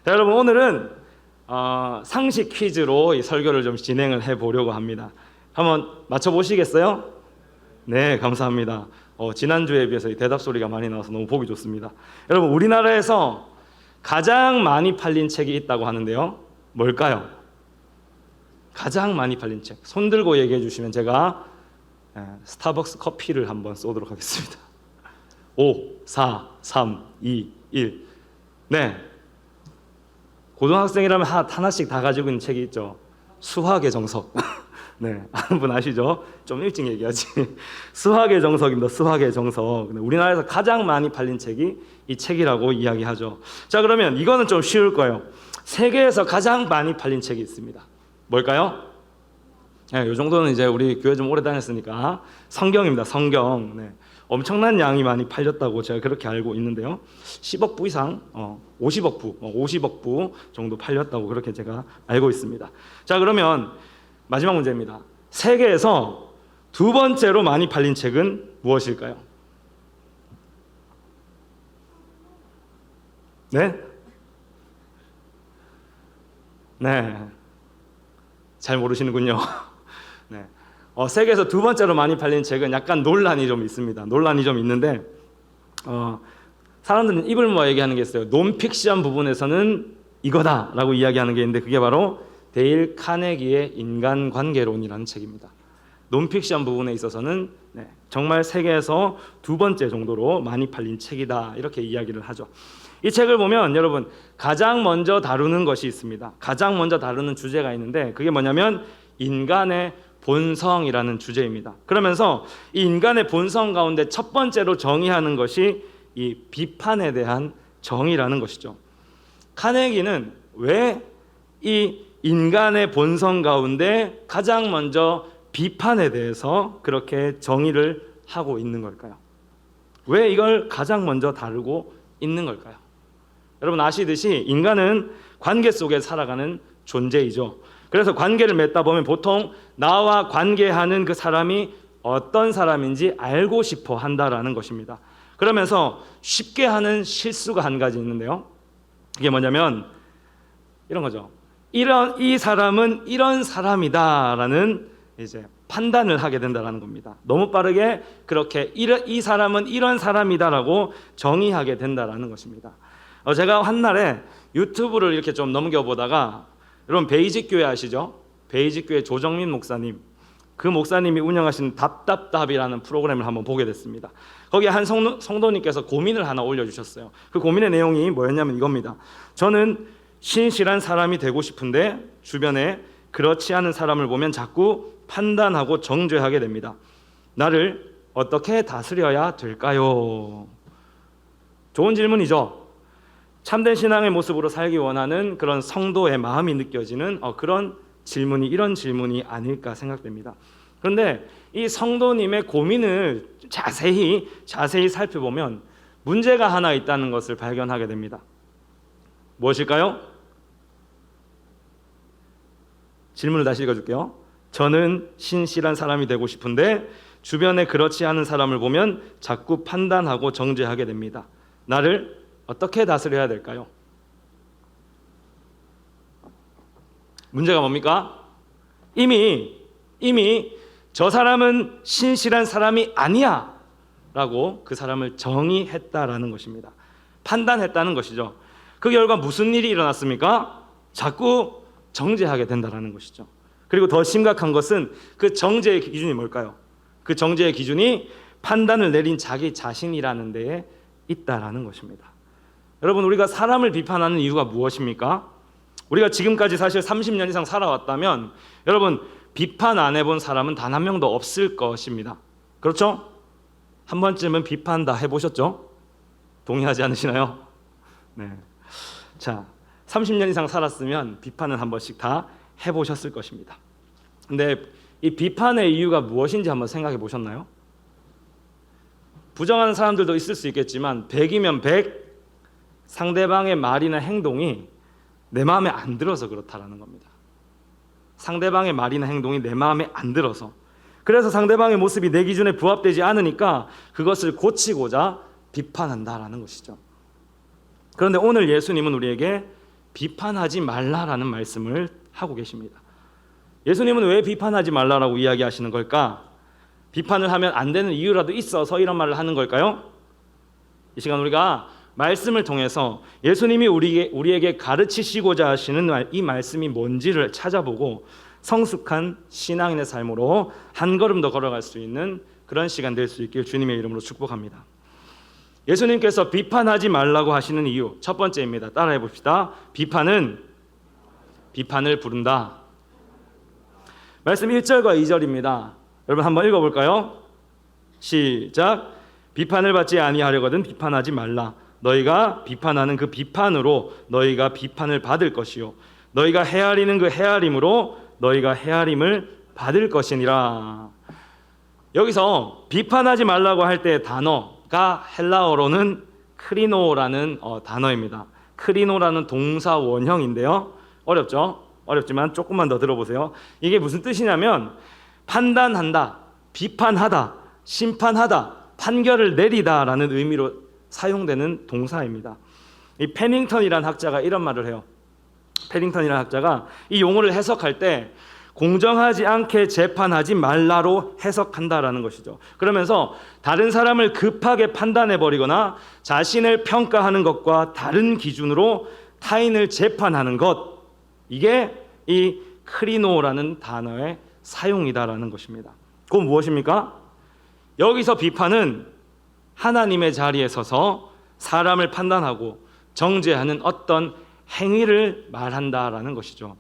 자, 여러분 오늘은 상식 퀴즈로 이 설교를 좀 진행을 해보려고 합니다. 한번 맞춰보시겠어요? 네, 감사합니다. 지난주에 비해서 이 대답 소리가 많이 나와서 너무 보기 좋습니다. 여러분 우리나라에서 가장 많이 팔린 책이 있다고 하는데요, 뭘까요? 가장 많이 팔린 책, 손 들고 얘기해 주시면 제가 스타벅스 커피를 한번 쏘도록 하겠습니다. 5, 4, 3, 2, 1. 네, 고등학생이라면 하나씩 다 가지고 있는 책이 있죠. 수학의 정석. 네, 아는 분 아시죠? 좀 일찍 얘기하지. 수학의 정석입니다. 수학의 정석. 우리나라에서 가장 많이 팔린 책이 이 책이라고 이야기하죠. 자, 그러면 이거는 좀 쉬울 거예요. 세계에서 가장 많이 팔린 책이 있습니다. 뭘까요? 네, 이 정도는 이제 우리 교회 좀 오래 다녔으니까 성경입니다. 성경. 네, 엄청난 양이 많이 팔렸다고 제가 그렇게 알고 있는데요. 10억 부 이상, 50억 부 정도 팔렸다고 그렇게 제가 알고 있습니다. 자, 그러면 마지막 문제입니다. 세계에서 두 번째로 많이 팔린 책은 무엇일까요? 네? 네. 잘 모르시는군요. 네. 세계에서 두 번째로 많이 팔린 책은 약간 논란이 좀 있습니다. 논란이 좀 있는데 사람들은 입을 모아 얘기하는 게 있어요. 논픽션 부분에서는 이거다라고 이야기하는 게 있는데 그게 바로 데일 카네기의 인간관계론이라는 책입니다. 논픽션 부분에 있어서는 정말 세계에서 두 번째 정도로 많이 팔린 책이다 이렇게 이야기를 하죠. 이 책을 보면 여러분 가장 먼저 다루는 것이 있습니다. 가장 먼저 다루는 주제가 있는데 그게 뭐냐면 인간의 본성이라는 주제입니다. 그러면서 이 인간의 본성 가운데 첫 번째로 정의하는 것이 이 비판에 대한 정의라는 것이죠. 카네기는 왜 이 인간의 본성 가운데 가장 먼저 비판에 대해서 그렇게 정의를 하고 있는 걸까요? 왜 이걸 가장 먼저 다루고 있는 걸까요? 여러분 아시듯이 인간은 관계 속에 살아가는 존재이죠. 그래서 관계를 맺다 보면 보통 나와 관계하는 그 사람이 어떤 사람인지 알고 싶어 한다라는 것입니다. 그러면서 쉽게 하는 실수가 한 가지 있는데요. 그게 뭐냐면 이런 거죠. 이 사람은 이런 사람이다라는 이제 판단을 하게 된다라는 겁니다. 너무 빠르게 그렇게 이 사람은 이런 사람이다라고 정의하게 된다라는 것입니다. 제가 한날에 유튜브를 이렇게 좀 넘겨보다가 여러분 베이직 교회 아시죠? 베이직 교회 조정민 목사님, 그 목사님이 운영하시는 답답답이라는 프로그램을 한번 보게 됐습니다. 거기에 한 성도님께서 고민을 하나 올려주셨어요. 그 고민의 내용이 뭐였냐면 이겁니다. 저는 신실한 사람이 되고 싶은데 주변에 그렇지 않은 사람을 보면 자꾸 판단하고 정죄하게 됩니다. 나를 어떻게 다스려야 될까요? 좋은 질문이죠. 참된 신앙의 모습으로 살기 원하는 그런 성도의 마음이 느껴지는 그런 질문이 이런 질문이 아닐까 생각됩니다. 그런데 이 성도님의 고민을 자세히 살펴보면 문제가 하나 있다는 것을 발견하게 됩니다. 무엇일까요? 질문을 다시 읽어줄게요. 저는 신실한 사람이 되고 싶은데 주변에 그렇지 않은 사람을 보면 자꾸 판단하고 정죄하게 됩니다. 나를 어떻게 다스려야 될까요? 문제가 뭡니까? 이미 저 사람은 신실한 사람이 아니야 라고 그 사람을 정의했다라는 것입니다. 판단했다는 것이죠. 그 결과 무슨 일이 일어났습니까? 자꾸 정죄하게 된다라는 것이죠. 그리고 더 심각한 것은 그 정죄의 기준이 뭘까요? 그 정죄의 기준이 판단을 내린 자기 자신이라는 데에 있다라는 것입니다. 여러분 우리가 사람을 비판하는 이유가 무엇입니까? 우리가 지금까지 사실 30년 이상 살아왔다면 여러분 비판 안 해본 사람은 단 한 명도 없을 것입니다. 그렇죠? 한 번쯤은 비판 다 해보셨죠? 동의하지 않으시나요? 네. 자, 30년 이상 살았으면 비판은 한 번씩 다 해보셨을 것입니다. 근데 이 비판의 이유가 무엇인지 한번 생각해 보셨나요? 부정하는 사람들도 있을 수 있겠지만 100이면 100 상대방의 말이나 행동이 내 마음에 안 들어서 그렇다라는 겁니다. 상대방의 말이나 행동이 내 마음에 안 들어서, 그래서 상대방의 모습이 내 기준에 부합되지 않으니까 그것을 고치고자 비판한다라는 것이죠. 그런데 오늘 예수님은 우리에게 비판하지 말라라는 말씀을 하고 계십니다. 예수님은 왜 비판하지 말라라고 이야기하시는 걸까? 비판을 하면 안 되는 이유라도 있어서 이런 말을 하는 걸까요? 이 시간 우리가 말씀을 통해서 예수님이 우리에게 가르치시고자 하시는 이 말씀이 뭔지를 찾아보고 성숙한 신앙인의 삶으로 한 걸음 더 걸어갈 수 있는 그런 시간 될 수 있길 주님의 이름으로 축복합니다. 예수님께서 비판하지 말라고 하시는 이유 첫 번째입니다. 따라해 봅시다. 비판은 비판을 부른다. 말씀 1절과 2절입니다. 여러분 한번 읽어볼까요? 시작. 비판을 받지 아니하려거든 비판하지 말라. 너희가 비판하는 그 비판으로 너희가 비판을 받을 것이요 너희가 헤아리는 그 헤아림으로 너희가 헤아림을 받을 것이니라. 여기서 비판하지 말라고 할 때 단어가 헬라어로는 크리노라는 단어입니다. 크리노라는 동사 원형인데요. 어렵죠? 어렵지만 조금만 더 들어보세요. 이게 무슨 뜻이냐면 판단한다, 비판하다, 심판하다, 판결을 내리다라는 의미로 사용되는 동사입니다. 이 패닝턴이라는 학자가 이런 말을 해요. 패닝턴이라는 학자가 이 용어를 해석할 때 공정하지 않게 재판하지 말라로 해석한다라는 것이죠. 그러면서 다른 사람을 급하게 판단해버리거나 자신을 평가하는 것과 다른 기준으로 타인을 재판하는 것, 이게 이 크리노라는 단어의 사용이다라는 것입니다. 그건 무엇입니까? 여기서 비판은 하나님의 자리에 서서 사람을 판단하고 정죄하는 어떤 행위를 말한다라는 것이죠.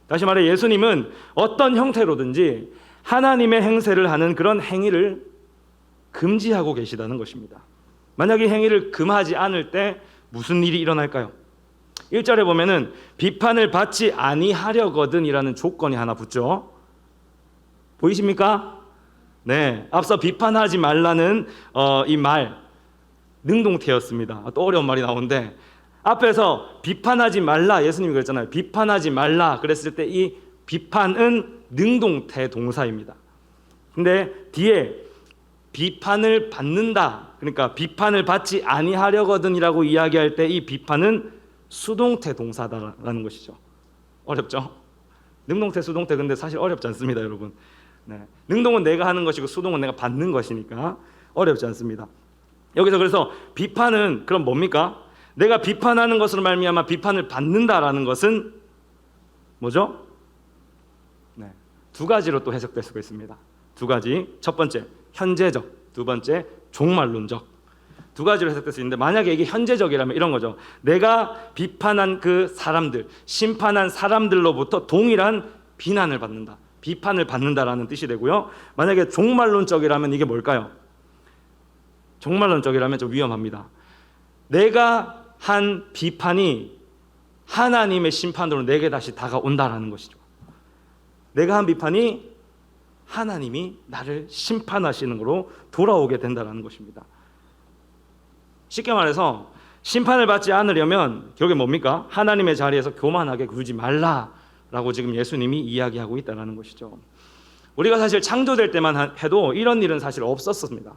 다시 말해 예수님은 어떤 형태로든지 하나님의 행세를 하는 그런 행위를 금지하고 계시다는 것입니다. 만약 이 행위를 금하지 않을 때 무슨 일이 일어날까요? 1절에 보면은 비판을 받지 아니하려거든이라는 조건이 하나 붙죠. 보이십니까? 네, 앞서 비판하지 말라는 이 말 능동태였습니다. 또 어려운 말이 나오는데 앞에서 비판하지 말라 예수님이 그랬잖아요. 비판하지 말라 그랬을 때 이 비판은 능동태 동사입니다. 근데 뒤에 비판을 받는다, 그러니까 비판을 받지 아니하려거든이라고 이야기할 때 이 비판은 수동태 동사다라는 것이죠. 어렵죠? 능동태, 수동태 근데 사실 어렵지 않습니다, 여러분. 네. 능동은 내가 하는 것이고 수동은 내가 받는 것이니까 어렵지 않습니다. 여기서 그래서 비판은 그럼 뭡니까? 내가 비판하는 것으로 말미암아 비판을 받는다라는 것은 뭐죠? 네. 두 가지로 또 해석될 수가 있습니다. 두 가지. 첫 번째 현재적, 두 번째 종말론적. 두 가지로 해석될 수 있는데 만약에 이게 현재적이라면 이런 거죠. 내가 비판한 그 사람들, 심판한 사람들로부터 동일한 비난을 받는다, 비판을 받는다라는 뜻이 되고요. 만약에 종말론적이라면 이게 뭘까요? 종말론적이라면 좀 위험합니다. 내가 한 비판이 하나님의 심판으로 내게 다시 다가온다라는 것이죠. 내가 한 비판이 하나님이 나를 심판하시는 거로 돌아오게 된다는 것입니다. 쉽게 말해서 심판을 받지 않으려면 결국에 뭡니까? 하나님의 자리에서 교만하게 굴지 말라라고 지금 예수님이 이야기하고 있다는 것이죠. 우리가 사실 창조될 때만 해도 이런 일은 사실 없었습니다.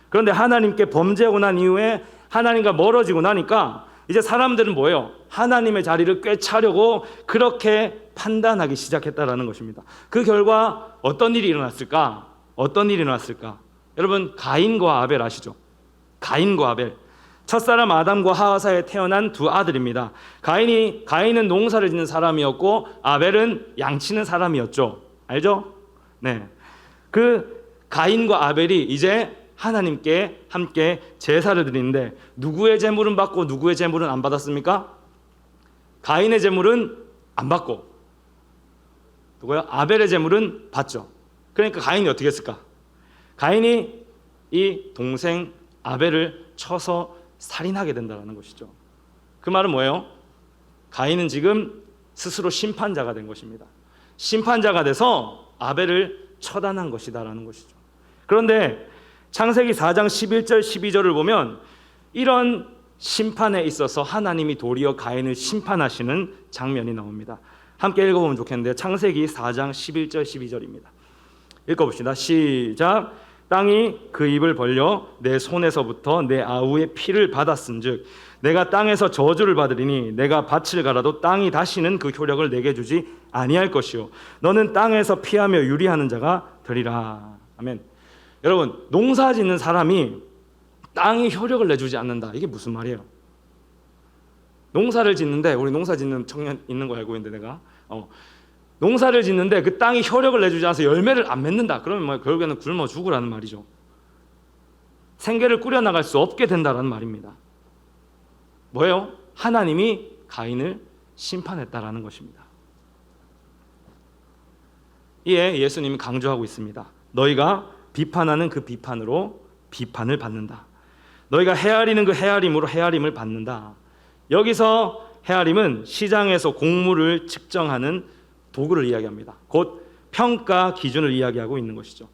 그런데 하나님께 범죄하고 난 이후에 하나님과 멀어지고 나니까 이제 사람들은 뭐예요? 하나님의 자리를 꿰차려고 그렇게 판단하기 시작했다라는 것입니다. 그 결과 어떤 일이 일어났을까? 어떤 일이 일어났을까? 여러분 가인과 아벨 아시죠? 가인과 아벨. 첫사람 아담과 하와 사이에 태어난 두 아들입니다. 가인은 농사를 짓는 사람이었고 아벨은 양치는 사람이었죠. 알죠? 네. 그 가인과 아벨이 이제 하나님께 함께 제사를 드리는데 누구의 제물은 받고 누구의 제물은 안 받았습니까? 가인의 제물은 안 받고 누구요? 아벨의 제물은 받죠. 그러니까 가인이 어떻게 했을까? 가인이 이 동생 아벨을 쳐서 살인하게 된다는 것이죠. 그 말은 뭐예요? 가인은 지금 스스로 심판자가 된 것입니다. 심판자가 돼서 아벨을 처단한 것이다라는 것이죠. 그런데 창세기 4장 11절 12절을 보면 이런 심판에 있어서 하나님이 도리어 가인을 심판하시는 장면이 나옵니다. 함께 읽어보면 좋겠는데 창세기 4장 11절 12절입니다. 읽어봅시다. 시작. 땅이 그 입을 벌려 내 손에서부터 내 아우의 피를 받았은즉 내가 땅에서 저주를 받으리니 내가 밭을 갈아도 땅이 다시는 그 효력을 내게 주지 아니할 것이요 너는 땅에서 피하며 유리하는 자가 되리라. 아멘. 여러분, 농사 짓는 사람이 땅이 효력을 내주지 않는다, 이게 무슨 말이에요? 농사를 짓는데, 우리 농사 짓는 청년 있는 거 알고 있는데 내가 농사를 짓는데 그 땅이 효력을 내주지 않아서 열매를 안 맺는다, 그러면 뭐 결국에는 굶어 죽으라는 말이죠. 생계를 꾸려나갈 수 없게 된다라는 말입니다. 뭐예요? 하나님이 가인을 심판했다라는 것입니다. 이에 예수님이 강조하고 있습니다. 너희가 비판하는 그 비판으로 비판을 받는다. 너희가 헤아리는 그 헤아림으로 헤아림을 받는다. 여기서 헤아림은 시장에서 곡물을 측정하는 도구를 이야기합니다. 곧 평가 기준을 이야기하고 있는 것이죠.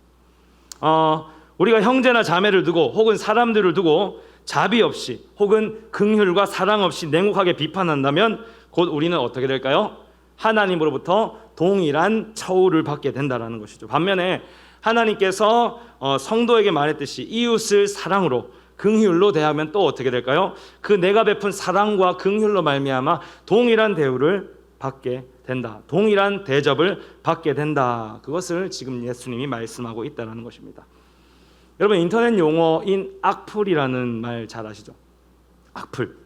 우리가 형제나 자매를 두고 혹은 사람들을 두고 자비 없이 혹은 긍휼과 사랑 없이 냉혹하게 비판한다면 곧 우리는 어떻게 될까요? 하나님으로부터 동일한 처우를 받게 된다는 것이죠. 반면에 하나님께서 성도에게 말했듯이 이웃을 사랑으로 긍휼로 대하면 또 어떻게 될까요? 그 내가 베푼 사랑과 긍휼로 말미암아 동일한 대우를 받게 된다. 동일한 대접을 받게 된다. 그것을 지금 예수님이 말씀하고 있다는 것입니다. 여러분, 인터넷 용어인 악플이라는 말 잘 아시죠? 악플.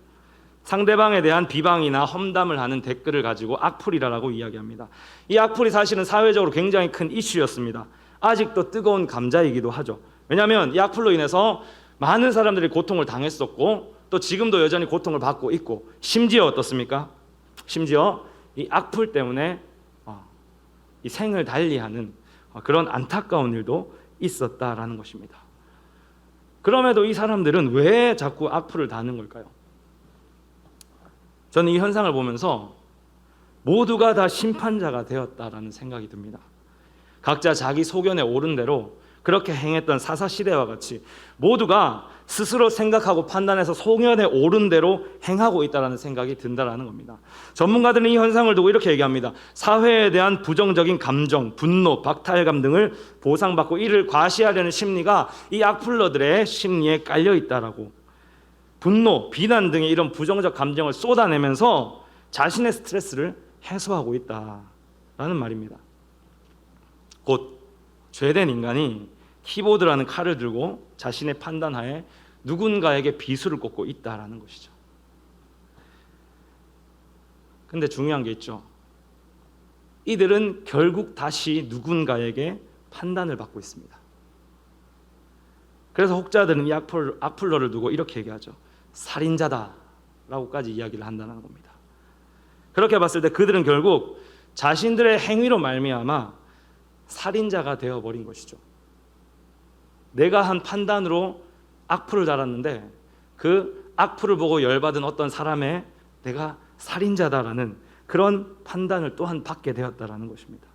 상대방에 대한 비방이나 험담을 하는 댓글을 가지고 악플이라고 이야기합니다. 이 악플이 사실은 사회적으로 굉장히 큰 이슈였습니다. 아직도 뜨거운 감자이기도 하죠. 왜냐하면 이 악플로 인해서 많은 사람들이 고통을 당했었고 또 지금도 여전히 고통을 받고 있고, 심지어 어떻습니까? 심지어 이 악플 때문에 이 생을 달리하는 그런 안타까운 일도 있었다라는 것입니다. 그럼에도 이 사람들은 왜 자꾸 악플을 다는 걸까요? 저는 이 현상을 보면서 모두가 다 심판자가 되었다라는 생각이 듭니다. 각자 자기 소견에 옳은 대로 그렇게 행했던 사사시대와 같이 모두가 스스로 생각하고 판단해서 소견에 옳은 대로 행하고 있다는 생각이 든다라는 겁니다. 전문가들은 이 현상을 두고 이렇게 얘기합니다. 사회에 대한 부정적인 감정, 분노, 박탈감 등을 보상받고 이를 과시하려는 심리가 이 악플러들의 심리에 깔려 있다라고. 분노, 비난 등의 이런 부정적 감정을 쏟아내면서 자신의 스트레스를 해소하고 있다라는 말입니다. 곧 죄된 인간이 키보드라는 칼을 들고 자신의 판단하에 누군가에게 비수를 꽂고 있다라는 것이죠. 근데 중요한 게 있죠. 이들은 결국 다시 누군가에게 판단을 받고 있습니다. 그래서 혹자들은 이 악플러를 두고 이렇게 얘기하죠. 살인자다라고까지 이야기를 한다는 겁니다. 그렇게 봤을 때 그들은 결국 자신들의 행위로 말미암아 살인자가 되어버린 것이죠. 내가 한 판단으로 악플을 달았는데 그 악플을 보고 열받은 어떤 사람의 내가 살인자다라는 그런 판단을 또한 받게 되었다라는 것입니다.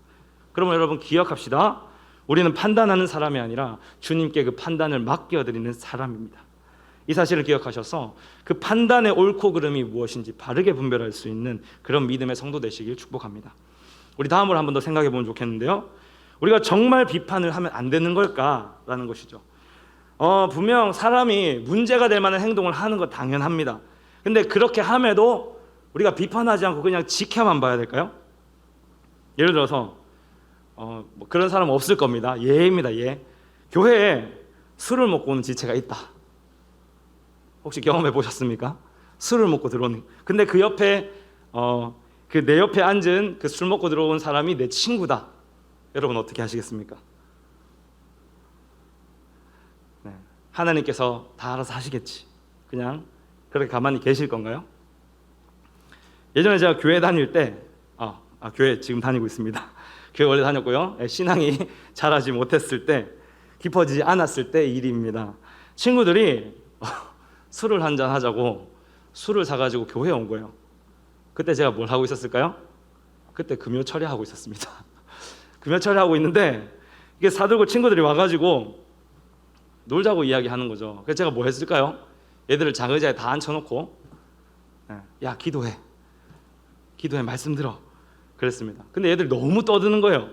그러면 여러분 기억합시다. 우리는 판단하는 사람이 아니라 주님께 그 판단을 맡겨드리는 사람입니다. 이 사실을 기억하셔서 그 판단의 옳고 그름이 무엇인지 바르게 분별할 수 있는 그런 믿음의 성도 되시길 축복합니다. 우리 다음으로 한 번 더 생각해 보면 좋겠는데요. 우리가 정말 비판을 하면 안 되는 걸까라는 것이죠. 분명 사람이 문제가 될 만한 행동을 하는 거 당연합니다. 근데 그렇게 함에도 우리가 비판하지 않고 그냥 지켜만 봐야 될까요? 예를 들어서 뭐 그런 사람 없을 겁니다. 예입니다. 예. 교회에 술을 먹고 오는 지체가 있다. 혹시 경험해 보셨습니까? 술을 먹고 들어오는. 근데 그 옆에 그 내 옆에 앉은 그 술 먹고 들어온 사람이 내 친구다. 여러분 어떻게 하시겠습니까? 네. 하나님께서 다 알아서 하시겠지. 그냥 그렇게 가만히 계실 건가요? 예전에 제가 교회 다닐 때 교회 지금 다니고 있습니다. 교회 원래 다녔고요. 신앙이 자라지 못했을 때, 깊어지지 않았을 때 일입니다. 친구들이 술을 한잔 하자고 술을 사가지고 교회에 온 거예요. 그때 제가 뭘 하고 있었을까요? 그때 금요 처리하고 있었습니다. 금요 처리하고 있는데 이게 사들고 친구들이 와가지고 놀자고 이야기하는 거죠. 그래서 제가 뭐 했을까요? 얘들을 장의자에 다 앉혀놓고 야 기도해 말씀 들어 그랬습니다. 근데 얘들이 너무 떠드는 거예요.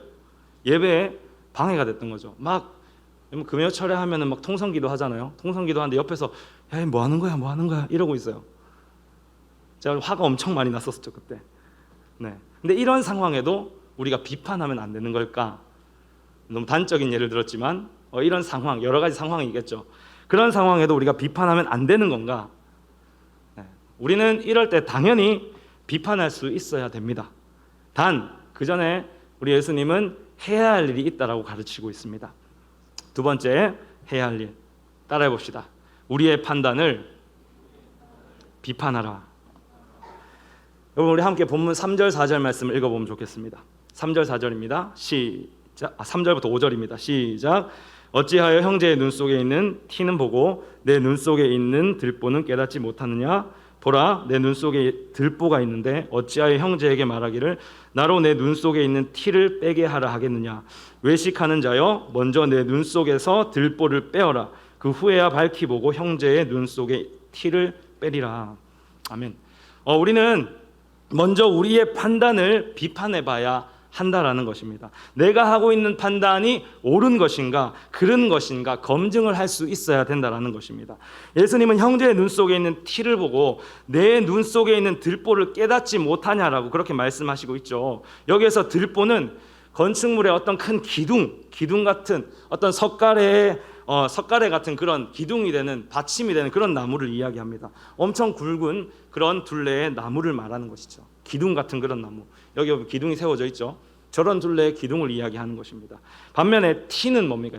예배에 방해가 됐던 거죠. 막 금요철에 하면은 막 통성기도 하잖아요. 통성기도 하는데 옆에서 야, 뭐 하는 거야, 뭐 하는 거야 이러고 있어요. 제가 화가 엄청 많이 났었죠 그때. 네. 근데 이런 상황에도 우리가 비판하면 안 되는 걸까? 너무 단적인 예를 들었지만 이런 상황, 여러 가지 상황이겠죠. 그런 상황에도 우리가 비판하면 안 되는 건가? 네. 우리는 이럴 때 당연히 비판할 수 있어야 됩니다. 단 그 전에 우리 예수님은 해야 할 일이 있다라고 가르치고 있습니다. 두 번째 해야 할 일, 따라해 봅시다. 우리의 판단을 비판하라. 여러분, 우리 함께 본문 3절 4절 말씀을 읽어보면 좋겠습니다. 3절 4절입니다. 시작. 3절부터 5절입니다. 시작. 어찌하여 형제의 눈 속에 있는 티는 보고 내 눈 속에 있는 들보는 깨닫지 못하느냐? 보라, 내 눈 속에 들보가 있는데 어찌하여 형제에게 말하기를 나로 내 눈 속에 있는 티를 빼게 하라 하겠느냐? 외식하는 자여, 먼저 내 눈 속에서 들보를 빼어라. 그 후에야 밝히 보고 형제의 눈 속에 티를 빼리라. 아멘. 우리는 먼저 우리의 판단을 비판해봐야 한다라는 것입니다. 내가 하고 있는 판단이 옳은 것인가, 그른 것인가 검증을 할 수 있어야 된다라는 것입니다. 예수님은 형제의 눈 속에 있는 티를 보고 내 눈 속에 있는 들보를 깨닫지 못하냐라고 그렇게 말씀하시고 있죠. 여기에서 들보는 건축물의 어떤 큰 기둥 같은 어떤 석가래 같은 그런 기둥이 되는, 받침이 되는 그런 나무를 이야기합니다. 엄청 굵은 그런 둘레의 나무를 말하는 것이죠. 기둥 같은 그런 나무. 여기 기둥이 세워져 있죠. 저런 둘레의 기둥을 이야기하는 것입니다. 반면에 티는 뭡니까?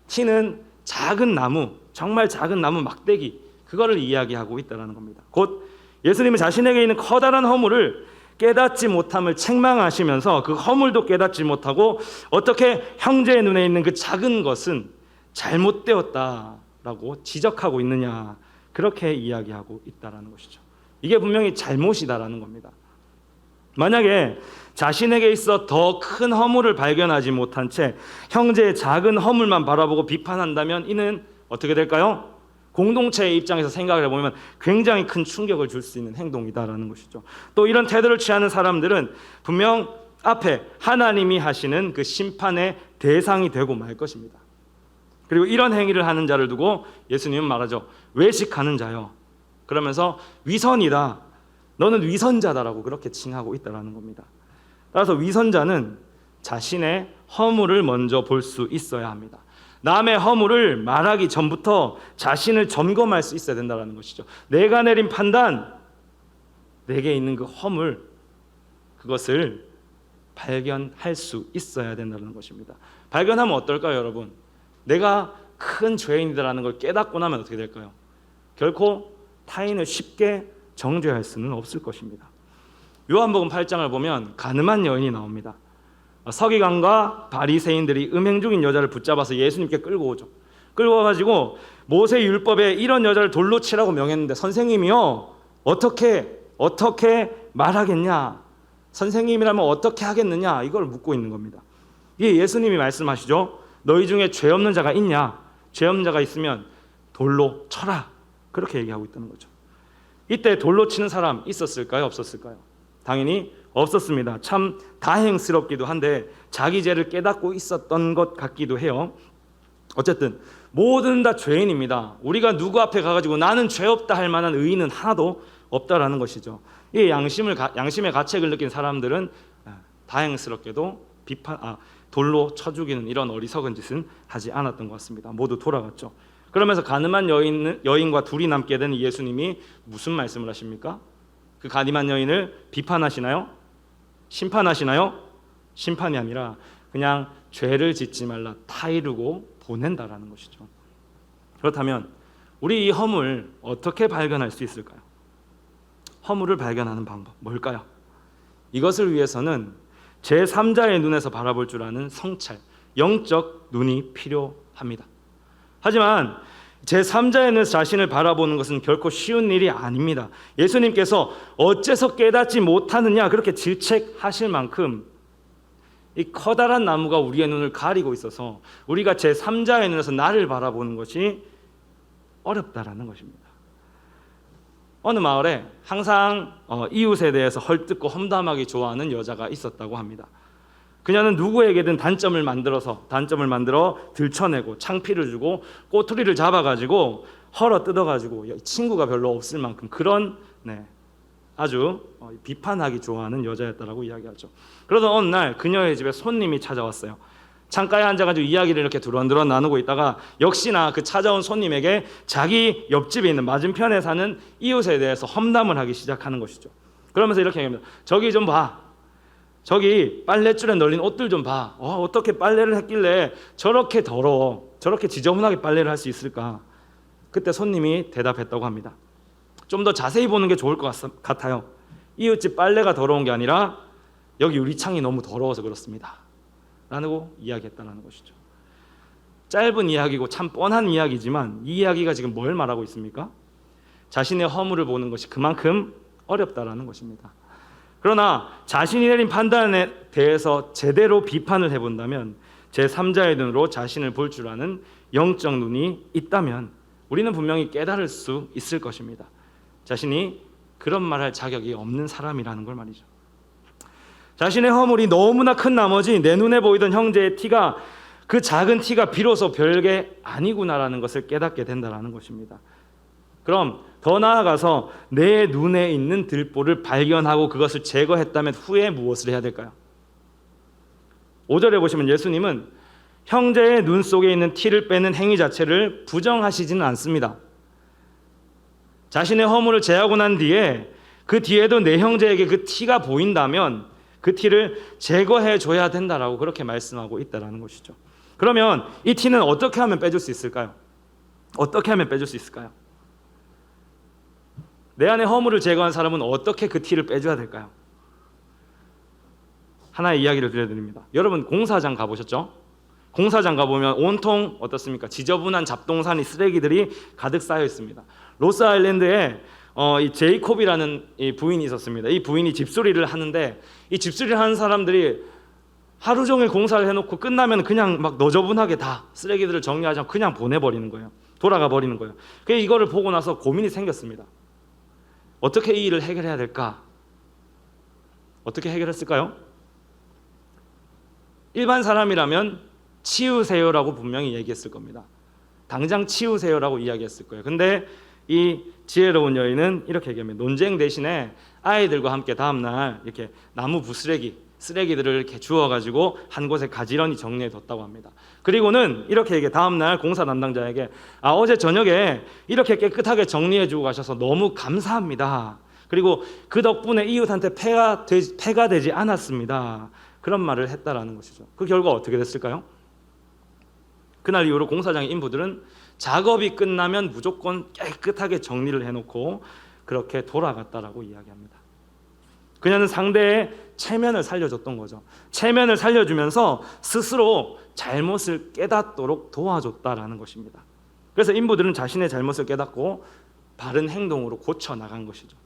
티는 작은 나무, 정말 작은 나무 막대기, 그거를 이야기하고 있다는 겁니다. 곧 예수님은 자신에게 있는 커다란 허물을 깨닫지 못함을 책망하시면서 그 허물도 깨닫지 못하고 어떻게 형제의 눈에 있는 그 작은 것은 잘못되었다라고 지적하고 있느냐, 그렇게 이야기하고 있다는 것이죠. 이게 분명히 잘못이다라는 겁니다. 만약에 자신에게 있어 더 큰 허물을 발견하지 못한 채 형제의 작은 허물만 바라보고 비판한다면 이는 어떻게 될까요? 공동체의 입장에서 생각을 해보면 굉장히 큰 충격을 줄 수 있는 행동이다라는 것이죠. 또 이런 태도를 취하는 사람들은 분명 앞에 하나님이 하시는 그 심판의 대상이 되고 말 것입니다. 그리고 이런 행위를 하는 자를 두고 예수님은 말하죠. 외식하는 자요. 그러면서 위선이다. 너는 위선자다라고 그렇게 칭하고 있다는 겁니다. 따라서 위선자는 자신의 허물을 먼저 볼 수 있어야 합니다. 남의 허물을 말하기 전부터 자신을 점검할 수 있어야 된다는 것이죠. 내가 내린 판단, 내게 있는 그 허물, 그것을 발견할 수 있어야 된다는 것입니다. 발견하면 어떨까요, 여러분? 내가 큰 죄인이라는 걸 깨닫고 나면 어떻게 될까요? 결코 타인을 쉽게 정죄할 수는 없을 것입니다. 요한복음 8장을 보면 가늠한 여인이 나옵니다. 서기관과 바리새인들이 음행 중인 여자를 붙잡아서 예수님께 끌고 오죠. 끌고 와가지고 모세 율법에 이런 여자를 돌로 치라고 명했는데 선생님이요, 어떻게 말하겠냐? 선생님이라면 어떻게 하겠느냐? 이걸 묻고 있는 겁니다. 이게 예수님이 말씀하시죠. 너희 중에 죄 없는 자가 있냐? 죄 없는 자가 있으면 돌로 쳐라. 그렇게 얘기하고 있다는 거죠. 이때 돌로 치는 사람 있었을까요? 없었을까요? 당연히 없었습니다. 참 다행스럽기도 한데 자기 죄를 깨닫고 있었던 것 같기도 해요. 어쨌든 모든 다 죄인입니다. 우리가 누구 앞에 가가지고 나는 죄 없다 할 만한 의인은 하나도 없다라는 것이죠. 이 양심의 가책을 느낀 사람들은 다행스럽게도 돌로 쳐 죽이는 이런 어리석은 짓은 하지 않았던 것 같습니다. 모두 돌아갔죠. 그러면서 가늠한 여인과 둘이 남게 된 예수님이 무슨 말씀을 하십니까? 그 가늠한 여인을 비판하시나요? 심판하시나요? 심판이 아니라 그냥 죄를 짓지 말라 타이르고 보낸다라는 것이죠. 그렇다면 우리 이 허물 어떻게 발견할 수 있을까요? 허물을 발견하는 방법 뭘까요? 이것을 위해서는 제3자의 눈에서 바라볼 줄 아는 성찰, 영적 눈이 필요합니다. 하지만 제3자의 눈에서 자신을 바라보는 것은 결코 쉬운 일이 아닙니다. 예수님께서 어째서 깨닫지 못하느냐 그렇게 질책하실 만큼 이 커다란 나무가 우리의 눈을 가리고 있어서 우리가 제3자의 눈에서 나를 바라보는 것이 어렵다라는 것입니다. 어느 마을에 항상 이웃에 대해서 헐뜯고 험담하기 좋아하는 여자가 있었다고 합니다. 그녀는 누구에게든 단점을 만들어 들춰내고 창피를 주고 꼬투리를 잡아가지고 헐어 뜯어가지고 친구가 별로 없을 만큼 그런 아주 비판하기 좋아하는 여자였다라고 이야기하죠. 그러던 어느 날 그녀의 집에 손님이 찾아왔어요. 창가에 앉아가지고 이야기를 이렇게 두런두런 나누고 있다가 역시나 그 찾아온 손님에게 자기 옆집에 있는 맞은편에 사는 이웃에 대해서 험담을 하기 시작하는 것이죠. 그러면서 이렇게 얘기합니다. 저기 좀 봐. 저기 빨랫줄에 널린 옷들 좀 봐. 어떻게 빨래를 했길래 저렇게 더러워, 저렇게 지저분하게 빨래를 할 수 있을까? 그때 손님이 대답했다고 합니다. 좀 더 자세히 보는 게 좋을 것 같아요. 이웃집 빨래가 더러운 게 아니라 여기 유리창이 너무 더러워서 그렇습니다 라고 이야기했다는 것이죠. 짧은 이야기고 참 뻔한 이야기지만 이 이야기가 지금 뭘 말하고 있습니까? 자신의 허물을 보는 것이 그만큼 어렵다라는 것입니다. 그러나 자신이 내린 판단에 대해서 제대로 비판을 해본다면 제3자의 눈으로 자신을 볼 줄 아는 영적 눈이 있다면 우리는 분명히 깨달을 수 있을 것입니다. 자신이 그런 말할 자격이 없는 사람이라는 걸 말이죠. 자신의 허물이 너무나 큰 나머지 내 눈에 보이던 형제의 티가 그 작은 티가 비로소 별게 아니구나라는 것을 깨닫게 된다는 것입니다. 그럼 더 나아가서 내 눈에 있는 들보를 발견하고 그것을 제거했다면 후에 무엇을 해야 될까요? 5절에 보시면 예수님은 형제의 눈 속에 있는 티를 빼는 행위 자체를 부정하시지는 않습니다. 자신의 허물을 제하고 난 뒤에 그 뒤에도 내 형제에게 그 티가 보인다면 그 티를 제거해 줘야 된다라고 그렇게 말씀하고 있다라는 것이죠. 그러면 이 티는 어떻게 하면 빼줄 수 있을까요? 어떻게 하면 빼줄 수 있을까요? 내 안에 허물을 제거한 사람은 어떻게 그 티를 빼줘야 될까요? 하나의 이야기를 들려드립니다. 여러분 공사장 가보셨죠? 공사장 가보면 온통 어떻습니까? 지저분한 잡동사니 쓰레기들이 가득 쌓여 있습니다. 로스 아일랜드에 이 제이콥이라는 이 부인이 있었습니다. 이 부인이 집수리를 하는데 이 집수리를 하는 사람들이 하루 종일 공사를 해놓고 끝나면 그냥 막 너저분하게 다 쓰레기들을 정리하지 않고 그냥 보내버리는 거예요. 돌아가 버리는 거예요. 그래서 이거를 보고 나서 고민이 생겼습니다. 어떻게 이 일을 해결해야 될까? 어떻게 해결했을까요? 일반 사람이라면 치우세요라고 분명히 얘기했을 겁니다. 당장 치우세요라고 이야기했을 거예요. 근데 이 지혜로운 여인은 이렇게 얘기합니다. 논쟁 대신에 아이들과 함께 다음날 이렇게 나무 쓰레기들을 이렇게 주워가지고 한 곳에 가지런히 정리해뒀다고 합니다. 그리고는 이렇게 얘기해. 다음날 공사 담당자에게 어제 저녁에 이렇게 깨끗하게 정리해주고 가셔서 너무 감사합니다. 그리고 그 덕분에 이웃한테 폐가 되지 않았습니다. 그런 말을 했다라는 것이죠. 그 결과 어떻게 됐을까요? 그날 이후로 공사장의 인부들은 작업이 끝나면 무조건 깨끗하게 정리를 해놓고 그렇게 돌아갔다라고 이야기합니다. 그녀는 상대의 체면을 살려줬던 거죠. 체면을 살려주면서 스스로 잘못을 깨닫도록 도와줬다라는 것입니다. 그래서 인부들은 자신의 잘못을 깨닫고 바른 행동으로 고쳐 나간 것이죠.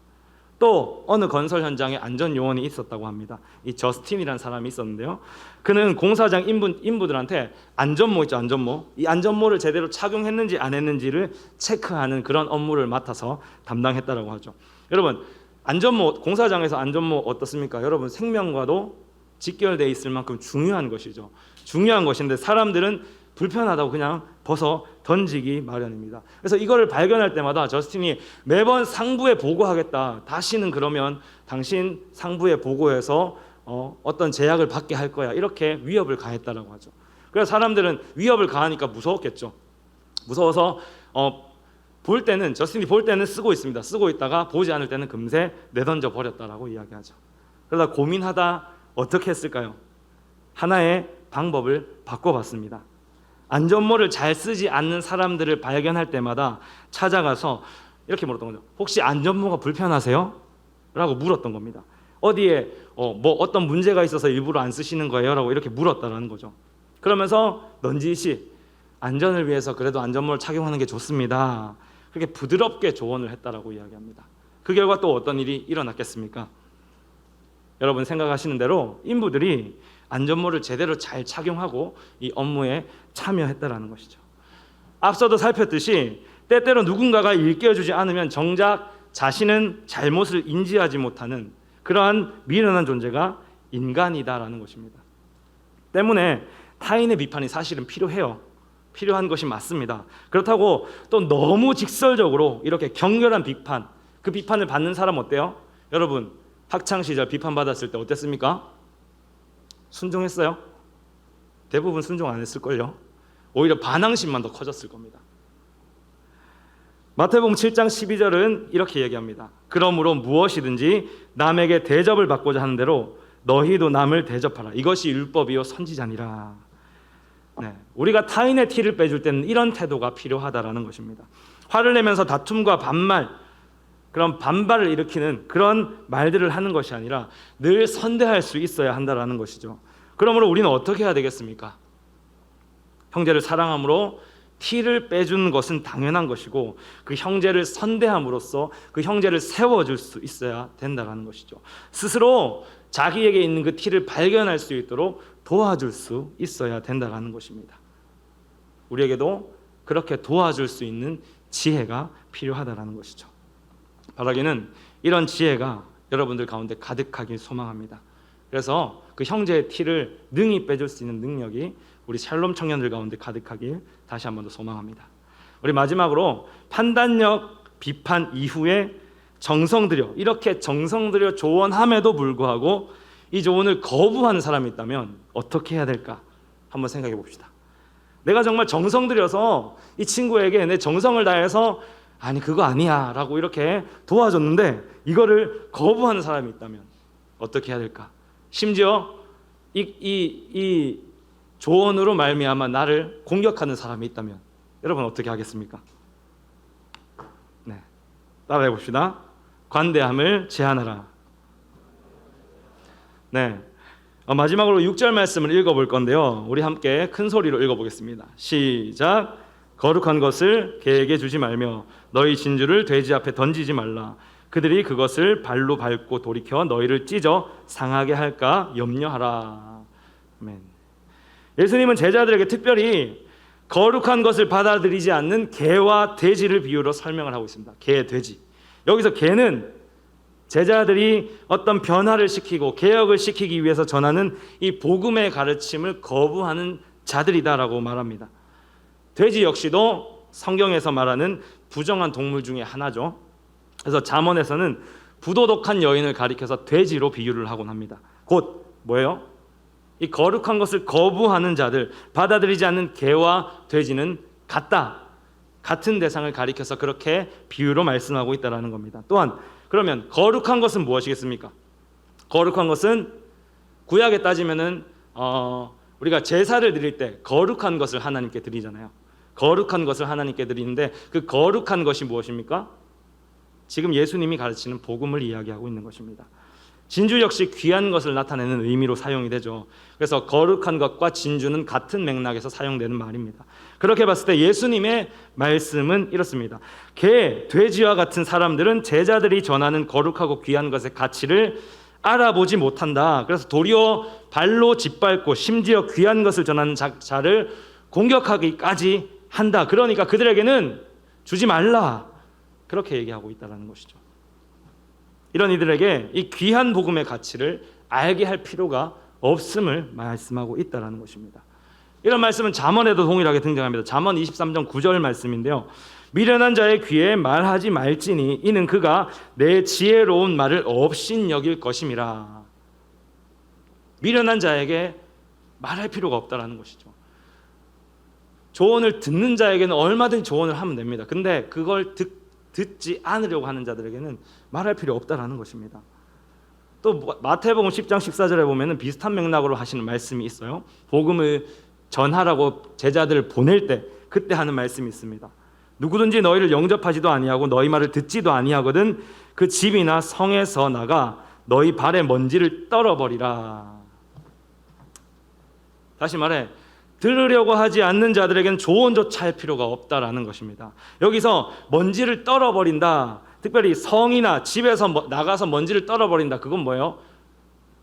또 어느 건설 현장에 안전 요원이 있었다고 합니다. 이 저스틴이라는 사람이 있었는데요. 그는 공사장 인부들한테 안전모 있죠, 안전모. 이 안전모를 제대로 착용했는지 안 했는지를 체크하는 그런 업무를 맡아서 담당했다라고 하죠. 여러분, 안전모, 공사장에서 안전모 어떻습니까? 여러분, 생명과도 직결되어 있을 만큼 중요한 것이죠. 중요한 것인데 사람들은 불편하다고 그냥 벗어 던지기 마련입니다. 그래서 이거를 발견할 때마다 저스틴이 매번 상부에 보고하겠다. 다시는 그러면 당신 상부에 보고해서 어떤 제약을 받게 할 거야. 이렇게 위협을 가했다라고 하죠. 그래서 사람들은 위협을 가하니까 무서웠겠죠. 무서워서 볼 때는 저스틴이 볼 때는 쓰고 있습니다. 쓰고 있다가 보지 않을 때는 금세 내던져 버렸다라고 이야기하죠. 그러다 고민하다 어떻게 했을까요? 하나의 방법을 바꿔봤습니다. 안전모를 잘 쓰지 않는 사람들을 발견할 때마다 찾아가서 이렇게 물었던 거죠. 혹시 안전모가 불편하세요? 라고 물었던 겁니다. 어디에 뭐 어떤 문제가 있어서 일부러 안 쓰시는 거예요? 라고 이렇게 물었다라는 거죠. 그러면서 넌지시 안전을 위해서 그래도 안전모를 착용하는 게 좋습니다. 그렇게 부드럽게 조언을 했다라고 이야기합니다. 그 결과 또 어떤 일이 일어났겠습니까? 여러분 생각하시는 대로 인부들이 안전모를 제대로 잘 착용하고 이 업무에 참여했다라는 것이죠. 앞서도 살폈듯이 때때로 누군가가 일깨워주지 않으면 정작 자신은 잘못을 인지하지 못하는 그러한 미련한 존재가 인간이다라는 것입니다. 때문에 타인의 비판이 사실은 필요해요. 필요한 것이 맞습니다. 그렇다고 또 너무 직설적으로 이렇게 격렬한 비판, 그 비판을 받는 사람 어때요? 여러분 학창 시절 비판 받았을 때 어땠습니까? 순종했어요? 대부분 순종 안 했을걸요. 오히려 반항심만 더 커졌을 겁니다. 마태복음 7장 12절은 이렇게 얘기합니다. 그러므로 무엇이든지 남에게 대접을 받고자 하는 대로 너희도 남을 대접하라. 이것이 율법이요 선지자니라. 네, 우리가 타인의 티를 빼줄 때는 이런 태도가 필요하다라는 것입니다. 화를 내면서 다툼과 반말, 그런 반발을 일으키는 그런 말들을 하는 것이 아니라 늘 선대할 수 있어야 한다라는 것이죠. 그러므로 우리는 어떻게 해야 되겠습니까? 형제를 사랑함으로 티를 빼주는 것은 당연한 것이고 그 형제를 선대함으로써 그 형제를 세워줄 수 있어야 된다는 것이죠. 스스로 자기에게 있는 그 티를 발견할 수 있도록 도와줄 수 있어야 된다는 것입니다. 우리에게도 그렇게 도와줄 수 있는 지혜가 필요하다는 것이죠. 바라기는 이런 지혜가 여러분들 가운데 가득하길 소망합니다. 그래서 그 형제의 티를 능히 빼줄 수 있는 능력이 우리 샬롬 청년들 가운데 가득하길 다시 한 번 더 소망합니다. 우리 마지막으로 판단력 비판 이후에 정성 들여, 이렇게 정성 들여 조언함에도 불구하고 이 조언을 거부하는 사람이 있다면 어떻게 해야 될까 한번 생각해 봅시다. 내가 정말 정성 들여서 이 친구에게 내 정성을 다해서 아니 그거 아니야 라고 이렇게 도와줬는데 이거를 거부하는 사람이 있다면 어떻게 해야 될까? 심지어 이 조언으로 말미암아 나를 공격하는 사람이 있다면 여러분 어떻게 하겠습니까? 네, 따라해 봅시다. 관대함을 제한하라. 네, 마지막으로 6절 말씀을 읽어볼 건데요. 우리 함께 큰 소리로 읽어보겠습니다. 시작. 거룩한 것을 개에게 주지 말며 너희 진주를 돼지 앞에 던지지 말라. 그들이 그것을 발로 밟고 돌이켜 너희를 찢어 상하게 할까 염려하라. 아멘. 예수님은 제자들에게 특별히 거룩한 것을 받아들이지 않는 개와 돼지를 비유로 설명을 하고 있습니다. 개, 돼지. 여기서 개는 제자들이 어떤 변화를 시키고 개혁을 시키기 위해서 전하는 이 복음의 가르침을 거부하는 자들이다라고 말합니다. 돼지 역시도 성경에서 말하는 부정한 동물 중에 하나죠. 그래서 잠언에서는 부도덕한 여인을 가리켜서 돼지로 비유를 하곤 합니다. 곧 뭐예요? 이 거룩한 것을 거부하는 자들, 받아들이지 않는 개와 돼지는 같은 대상을 가리켜서 그렇게 비유로 말씀하고 있다는 겁니다. 또한 그러면 거룩한 것은 무엇이겠습니까? 거룩한 것은 구약에 따지면은 우리가 제사를 드릴 때 거룩한 것을 하나님께 드리잖아요. 거룩한 것을 하나님께 드리는데 그 거룩한 것이 무엇입니까? 지금 예수님이 가르치는 복음을 이야기하고 있는 것입니다. 진주 역시 귀한 것을 나타내는 의미로 사용이 되죠. 그래서 거룩한 것과 진주는 같은 맥락에서 사용되는 말입니다. 그렇게 봤을 때 예수님의 말씀은 이렇습니다. 개, 돼지와 같은 사람들은 제자들이 전하는 거룩하고 귀한 것의 가치를 알아보지 못한다. 그래서 도리어 발로 짓밟고 심지어 귀한 것을 전하는 자를 공격하기까지 한다. 그러니까 그들에게는 주지 말라. 그렇게 얘기하고 있다는 것이죠. 이런 이들에게 이 귀한 복음의 가치를 알게 할 필요가 없음을 말씀하고 있다는 것입니다. 이런 말씀은 잠언에도 동일하게 등장합니다. 잠언 23장 9절 말씀인데요. 미련한 자의 귀에 말하지 말지니 이는 그가 내 지혜로운 말을 없인 여길 것임이라. 미련한 자에게 말할 필요가 없다는 것이죠. 조언을 듣는 자에게는 얼마든지 조언을 하면 됩니다. 근데 그걸 듣지 않으려고 하는 자들에게는 말할 필요 없다는 것입니다. 또 마태복음 10장 14절에 보면 비슷한 맥락으로 하시는 말씀이 있어요. 복음을 전하라고 제자들을 보낼 때 그때 하는 말씀이 있습니다. 누구든지 너희를 영접하지도 아니하고 너희 말을 듣지도 아니하거든 그 집이나 성에서 나가 너희 발에 먼지를 떨어버리라. 다시 말해 들으려고 하지 않는 자들에게는 조언조차 할 필요가 없다라는 것입니다. 여기서 먼지를 떨어버린다. 특별히 성이나 집에서 나가서 먼지를 떨어버린다. 그건 뭐예요?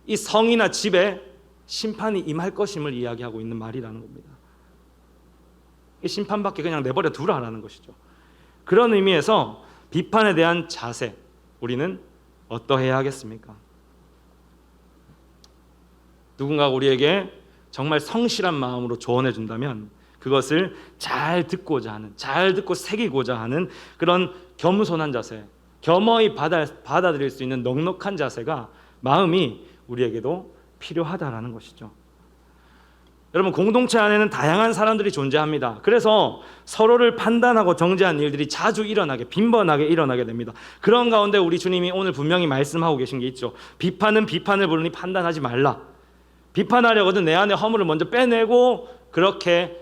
이 성이나 집에 심판이 임할 것임을 이야기하고 있는 말이라는 겁니다. 이 심판받게 그냥 내버려 두라라는 것이죠. 그런 의미에서 비판에 대한 자세, 우리는 어떠해야 하겠습니까? 누군가 우리에게 정말 성실한 마음으로 조언해 준다면 그것을 잘 듣고자 하는, 잘 듣고 새기고자 하는 그런 겸손한 자세, 겸허히 받아들일 수 있는 넉넉한 자세가, 마음이 우리에게도 필요하다라는 것이죠. 여러분, 공동체 안에는 다양한 사람들이 존재합니다. 그래서 서로를 판단하고 정죄하는 일들이 자주 일어나게, 빈번하게 일어나게 됩니다. 그런 가운데 우리 주님이 오늘 분명히 말씀하고 계신 게 있죠. 비판은 비판을 부르니 판단하지 말라. 비판하려거든 내 안에 허물을 먼저 빼내고 그렇게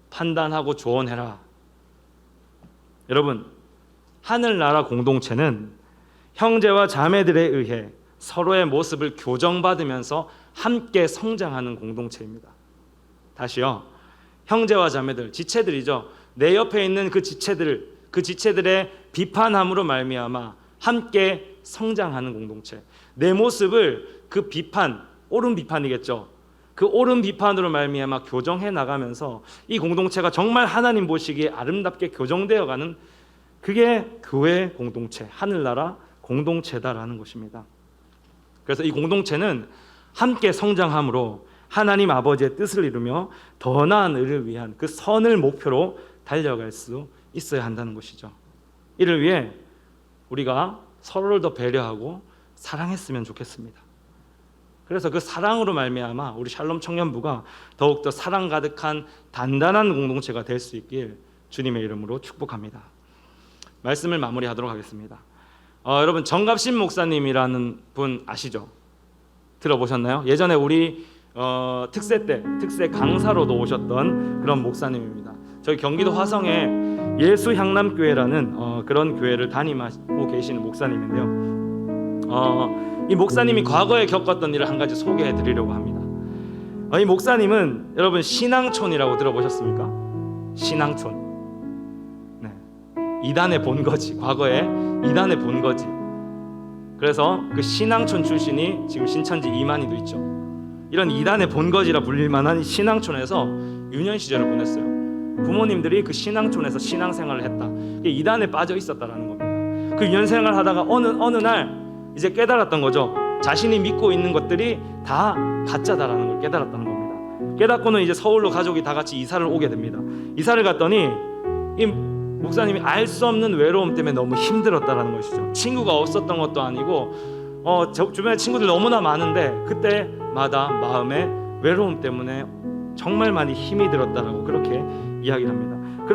판단하고 조언해라. 여러분, 하늘나라 공동체는 형제와 자매들에 의해 서로의 모습을 교정받으면서 함께 성장하는 공동체입니다. 다시요, 형제와 자매들, 지체들이죠. 내 옆에 있는 그 지체들의 비판함으로 말미암아 함께 성장하는 공동체. 내 모습을 그 비판, 옳은 비판이겠죠. 그 옳은 비판으로 말미암아 교정해 나가면서 이 공동체가 정말 하나님 보시기에 아름답게 교정되어가는, 그게 교회 공동체, 하늘나라 공동체다라는 것입니다. 그래서 이 공동체는 함께 성장함으로 하나님 아버지의 뜻을 이루며 더 나은 의를 위한 그 선을 목표로 달려갈 수 있어야 한다는 것이죠. 이를 위해 우리가 서로를 더 배려하고 사랑했으면 좋겠습니다. 그래서 그 사랑으로 말미암아 우리 샬롬 청년부가 더욱더 사랑 가득한 단단한 공동체가 될 수 있길 주님의 이름으로 축복합니다. 말씀을 마무리하도록 하겠습니다. 여러분, 정갑신 목사님이라는 분 아시죠? 들어보셨나요? 예전에 우리 특세 때 특세 강사로도 오셨던 그런 목사님입니다. 저희 경기도 화성에 예수향남교회라는 그런 교회를 담임하고 계시는 목사님인데요. 이 목사님이 과거에 겪었던 일을 한 가지 소개해 드리려고 합니다. 이 목사님은 여러분 신앙촌이라고 들어보셨습니까? 신앙촌. 네. 이단의 본거지. 과거에 이단의 본거지. 그래서 그 신앙촌 출신이 지금 신천지 이만희도 있죠. 이런 이단의 본거지라 불릴 만한 신앙촌에서 유년 시절을 보냈어요. 부모님들이 그 신앙촌에서 신앙생활을 했다. 이단에 빠져 있었다라는 겁니다. 그 유년 생활을 하다가 어느 날 이제 깨달았던 거죠. 자신이 믿고 있는 것들이 다 가짜다라는 걸 깨달았다는 겁니다. 깨닫고는 이제 서울로 가족이 다 같이 이사를 오게 됩니다. 이사를 갔더니 이 목사님이 알 수 없는 외로움 때문에 너무 힘들었다라는 것이죠. 친구가 없었던 것도 아니고 주변에 친구들 너무나 많은데 그때마다 마음에 외로움 때문에 정말 많이 힘이 들었다라고 그렇게 이야기를 합니다.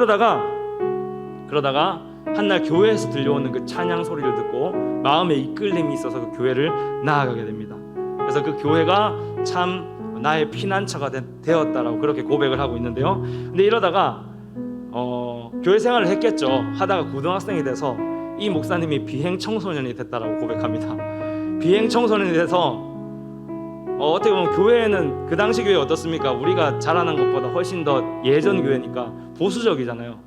그러다가 한날 교회에서 들려오는 그 찬양 소리를 듣고 마음에 이끌림이 있어서 그 교회를 나아가게 됩니다. 그래서 그 교회가 참 나의 피난처가 되었다라고 그렇게 고백을 하고 있는데요. 근데 이러다가 교회 생활을 했겠죠. 하다가 고등학생이 돼서 이 목사님이 비행 청소년이 됐다라고 고백합니다. 비행 청소년이 돼서 어떻게 보면 교회는 그 당시 교회 어떻습니까? 우리가 자라난 것보다 훨씬 더 예전 교회니까 보수적이잖아요.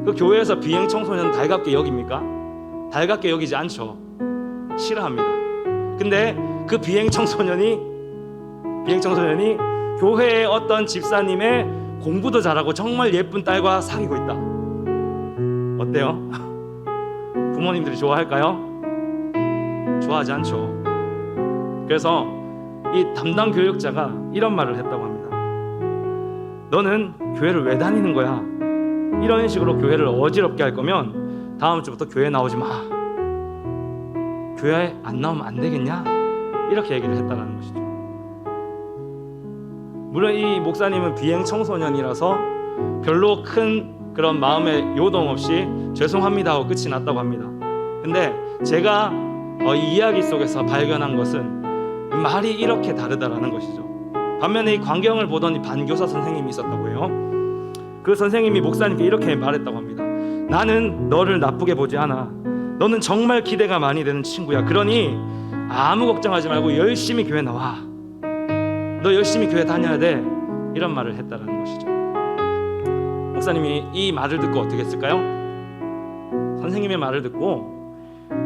그 교회에서 비행 청소년 달갑게 여깁니까? 달갑게 여기지 않죠. 싫어합니다. 근데 그 비행 청소년이 교회의 어떤 집사님의 공부도 잘하고 정말 예쁜 딸과 사귀고 있다. 어때요? 부모님들이 좋아할까요? 좋아하지 않죠. 그래서 이 담당 교육자가 이런 말을 했다고 합니다. 너는 교회를 왜 다니는 거야? 이런 식으로 교회를 어지럽게 할 거면 다음 주부터 교회 나오지 마. 교회 안 나오면 안 되겠냐? 이렇게 얘기를 했다는 것이죠. 물론 이 목사님은 비행 청소년이라서 별로 큰 그런 마음의 요동 없이 죄송합니다 하고 끝이 났다고 합니다. 근데 제가 이 이야기 속에서 발견한 것은 말이 이렇게 다르다라는 것이죠. 반면에 이 광경을 보던 이 반교사 선생님이 있었다고 해요. 그 선생님이 목사님께 이렇게 말했다고 합니다. 나는 너를 나쁘게 보지 않아. 너는 정말 기대가 많이 되는 친구야. 그러니 아무 걱정하지 말고 열심히 교회 나와. 너 열심히 교회 다녀야 돼. 이런 말을 했다라는 것이죠. 목사님이 이 말을 듣고 어떻게 했을까요? 선생님의 말을 듣고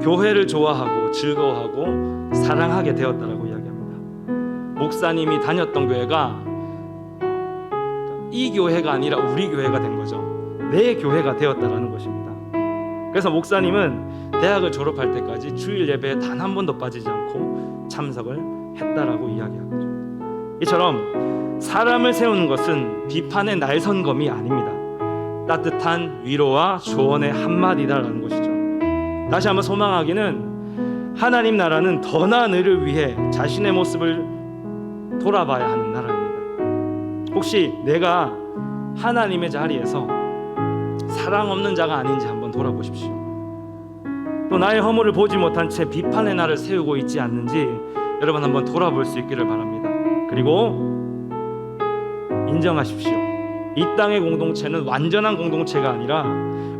교회를 좋아하고 즐거워하고 사랑하게 되었다라고 이야기합니다. 목사님이 다녔던 교회가 이 교회가 아니라 우리 교회가 된 거죠. 내 교회가 되었다라는 것입니다. 그래서 목사님은 대학을 졸업할 때까지 주일 예배에 단 한 번도 빠지지 않고 참석을 했다라고 이야기하죠. 이처럼 사람을 세우는 것은 비판의 날선검이 아닙니다. 따뜻한 위로와 조언의 한마디다라는 것이죠. 다시 한번 소망하기는 하나님 나라는 더 나은 의를 위해 자신의 모습을 돌아봐야 하는 나라입니다. 혹시 내가 하나님의 자리에서 사랑 없는 자가 아닌지 한번 돌아보십시오. 또 나의 허물을 보지 못한 채 비판의 날을 세우고 있지 않는지 여러분 한번 돌아볼 수 있기를 바랍니다. 그리고 인정하십시오. 이 땅의 공동체는 완전한 공동체가 아니라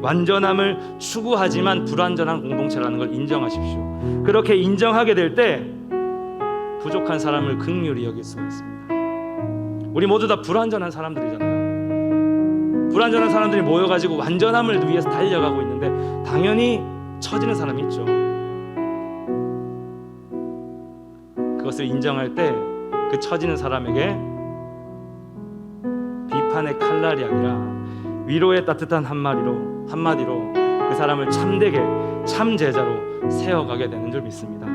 완전함을 추구하지만 불완전한 공동체라는 걸 인정하십시오. 그렇게 인정하게 될 때 부족한 사람을 긍휼히 여길 수가 있습니다. 우리 모두 다 불완전한 사람들이잖아요. 불완전한 사람들이 모여가지고 완전함을 위해서 달려가고 있는데 당연히 처지는 사람이 있죠. 그것을 인정할 때 그 처지는 사람에게 비판의 칼날이 아니라 위로의 따뜻한 한마디로 그 사람을 참되게 참 제자로 세워가게 되는 줄 믿습니다.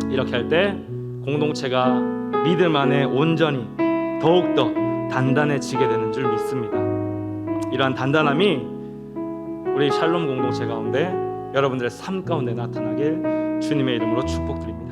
이렇게 할 때 공동체가 믿음 안에 온전히 더욱더 단단해지게 되는 줄 믿습니다. 이러한 단단함이 우리 샬롬 공동체 가운데 여러분들의 삶 가운데 나타나길 주님의 이름으로 축복드립니다.